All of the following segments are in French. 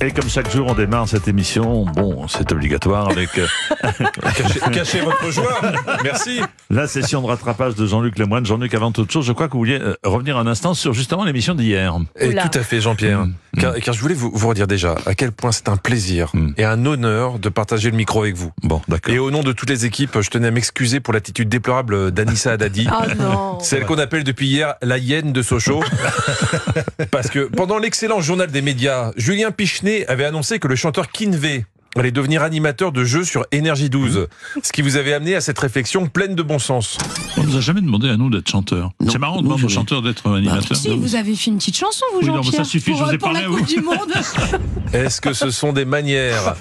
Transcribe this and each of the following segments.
Et comme chaque jour, on démarre cette émission. Bon, c'est obligatoire avec Cachez votre joie. Merci. la session de rattrapage de Jean-Luc Lemoyne. Jean-Luc, avant toute chose, je crois que vous vouliez revenir un instant sur justement l'émission d'hier. Et Oula. tout à fait, Jean-Pierre. Car je voulais vous redire déjà à quel point c'est un plaisir et un honneur de partager le micro avec vous. Bon, d'accord. Et au nom de toutes les équipes, je tenais à m'excuser pour l'attitude déplorable d'Anissa Haddadi. Oh non. Celle qu'on appelle depuis hier la hyène de Sochaux. Parce que pendant l'excellent journal des médias, Julien Pichenet avait annoncé que le chanteur Kinvey allait devenir animateur de jeux sur Énergie 12. Ce qui vous avait amené à cette réflexion pleine de bon sens. On nous a jamais demandé à nous d'être chanteurs. Non, C'est marrant de non, demander aux jamais. chanteurs d'être animateurs. Si, vous avez fait une petite chanson, vous, Oui, non, mais Jean-Pierre, ça suffit, je vous ai pour parlé la à vous. Coupe du Monde. Est-ce que ce sont des manières?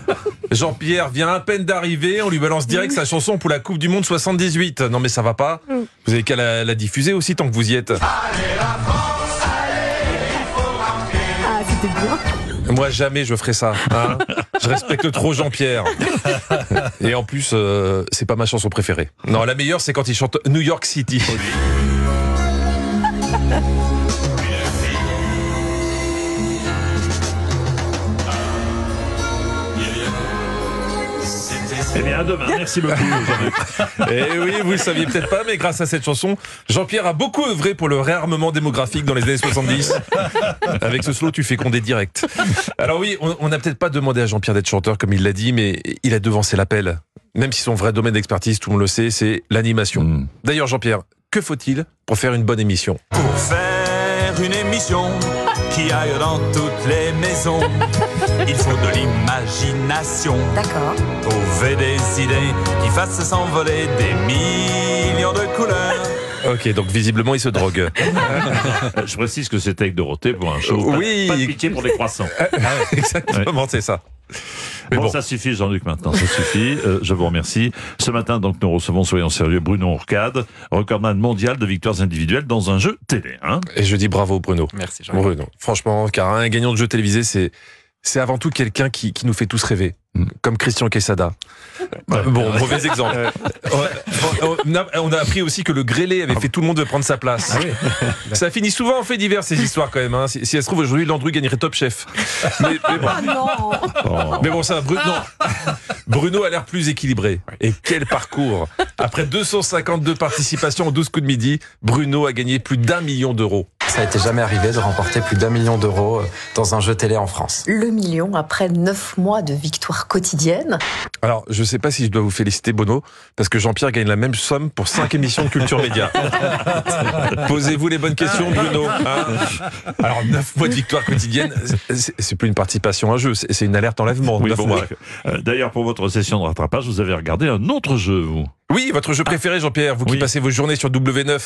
Jean-Pierre vient à peine d'arriver, on lui balance direct sa chanson pour la Coupe du Monde 78. Non mais ça va pas. Vous avez qu'à la diffuser aussi tant que vous y êtes. Ah, c'était bien. Moi jamais je ferai ça. Hein, je respecte trop Jean-Pierre. Et en plus, c'est pas ma chanson préférée. Non, la meilleure c'est quand il chante New York City. Eh bien, à demain. Merci beaucoup, Jean-Luc. Et oui, vous le saviez peut-être pas, mais grâce à cette chanson, Jean-Pierre a beaucoup œuvré pour le réarmement démographique dans les années 70. Avec ce slow, tu fais condé direct. Alors oui, on n'a peut-être pas demandé à Jean-Pierre d'être chanteur, comme il l'a dit, mais il a devancé l'appel. Même si son vrai domaine d'expertise, tout le monde le sait, c'est l'animation. D'ailleurs, Jean-Pierre, que faut-il pour faire une bonne émission? Pour faire une émission qui aille dans toutes les maisons, il faut de l'imagination. D'accord. Trouver des idées qui fassent s'envoler des millions de couleurs. Ok, donc visiblement, il se drogue. Je précise que c'était avec Dorothée pour un show. Oui. Pas de pitié pour les croissants. Exactement, c'est ça. Mais Bon, bon. ça suffit, Jean-Luc, maintenant, ça suffit. Je vous remercie. Ce matin, donc, nous recevons, soyons sérieux, Bruno Ourcade, recordman mondial de victoires individuelles dans un jeu télé. Hein. Et je dis bravo, Bruno. Merci, Jean. Bruno. Franchement, car un gagnant de jeu télévisé, c'est avant tout quelqu'un qui nous fait tous rêver. Comme Christian Quesada. Bon, mauvais exemple. On a appris aussi que le grêlé avait fait tout le monde prendre sa place. Ça finit souvent en fait divers, ces histoires quand même. Hein. Si elle se trouve, aujourd'hui, Landru gagnerait Top Chef. Mais bon. Ah non. Mais bon, ça, Bruno a l'air plus équilibré. Et quel parcours! Après 252 participations en 12 coups de midi, Bruno a gagné plus d'1 million d'euros. Ça n'était jamais arrivé de remporter plus d'1 million d'euros dans un jeu télé en France. Le million après 9 mois de victoire quotidienne. Alors, je sais pas si je dois vous féliciter, Bono, parce que Jean-Pierre gagne la même somme pour 5 émissions de Culture Média. Posez-vous les bonnes questions, Bruno. Hein. Alors, 9 mois de victoire quotidienne, c'est plus une participation à un jeu, c'est une alerte enlèvement. Oui, 9 bon, mois. d'ailleurs, pour votre session de rattrapage, vous avez regardé un autre jeu, vous. Oui, votre jeu préféré, Jean-Pierre, vous qui Oui. passez vos journées sur W9.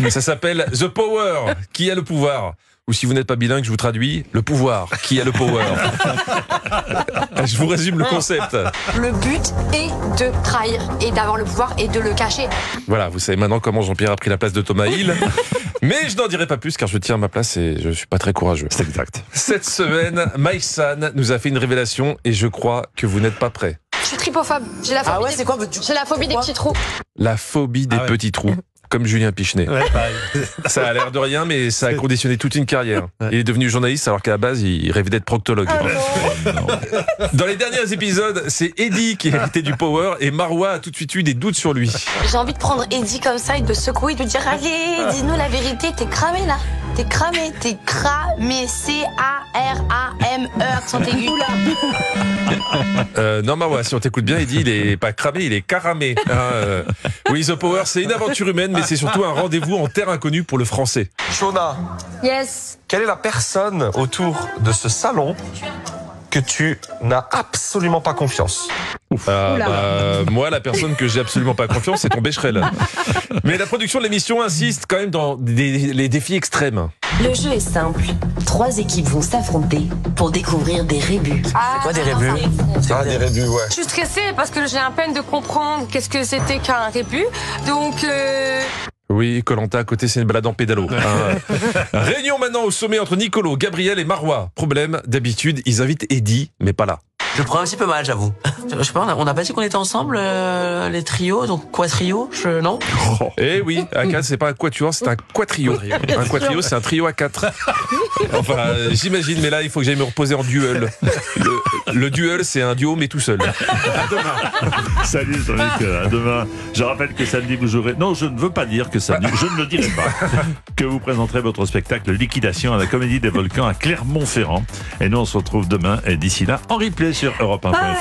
Ça s'appelle The Power. Qui a le pouvoir? Ou si vous n'êtes pas bilingue, je vous traduis, le pouvoir. Qui a le power? Je vous résume le concept. Le but est de trahir et d'avoir le pouvoir et de le cacher. Voilà, vous savez maintenant comment Jean-Pierre a pris la place de Thomas Hill. Mais je n'en dirai pas plus car je tiens à ma place et je suis pas très courageux. C'est exact. Cette semaine, Mike San nous a fait une révélation et je crois que vous n'êtes pas prêts. Je suis tripophobe. J'ai la phobie, Ah ouais, des... c'est quoi? J'ai la phobie des petits trous. La phobie des petits trous. Comme Julien Pichenet. Ouais, pareil. Ça a l'air de rien, mais ça a conditionné toute une carrière. Il est devenu journaliste alors qu'à la base, il rêvait d'être proctologue. Dans les derniers épisodes, c'est Eddie qui a hérité du power et Marois a tout de suite eu des doutes sur lui. J'ai envie de prendre Eddie comme ça et de secouer, de dire allez, dis-nous la vérité, t'es cramé là. T'es cramé, C-A-R-A-M-E, accent aigu. Non, Marois, si on t'écoute bien, Eddie, il est pas cramé, il est caramé. Hein, oui, The Power, c'est une aventure humaine, mais c'est surtout un rendez-vous en terre inconnue pour le français. Shona, Yes. quelle est la personne autour de ce salon que tu n'as absolument pas confiance? Moi, la personne que j'ai absolument pas confiance, c'est ton Becherel. Mais la production de l'émission insiste quand même dans les défis extrêmes. Le jeu est simple. 3 équipes vont s'affronter pour découvrir des rébus. C'est quoi des rébus? Des rébus, ouais. Je suis stressée parce que j'ai à peine de comprendre qu'est-ce que c'était qu'un rébut. Donc, Oui, Koh-Lanta à côté, c'est une balade en pédalo. Réunion maintenant au sommet entre Nicolo, Gabriel et Marois. Problème, d'habitude, ils invitent Eddie, mais pas là. Je prends un petit peu mal, j'avoue. Je sais pas, on n'a pas dit qu'on était ensemble, les trios, donc quatrio, non? Eh oui, à 4, c'est pas un quatuor, c'est un quatrio. Un quatrio, c'est un trio à 4. Enfin, j'imagine, mais là, il faut que j'aille me reposer en duel. Le duel, c'est un duo, mais tout seul. À demain. Salut Jean-Luc, à demain. Je rappelle que samedi vous jouerez. Non, je ne veux pas dire que samedi, je ne le dirai pas. Que vous présenterez votre spectacle Liquidation à la Comédie des Volcans à Clermont-Ferrand. Et nous, on se retrouve demain. Et d'ici là, en replay sur Europe 1.fr.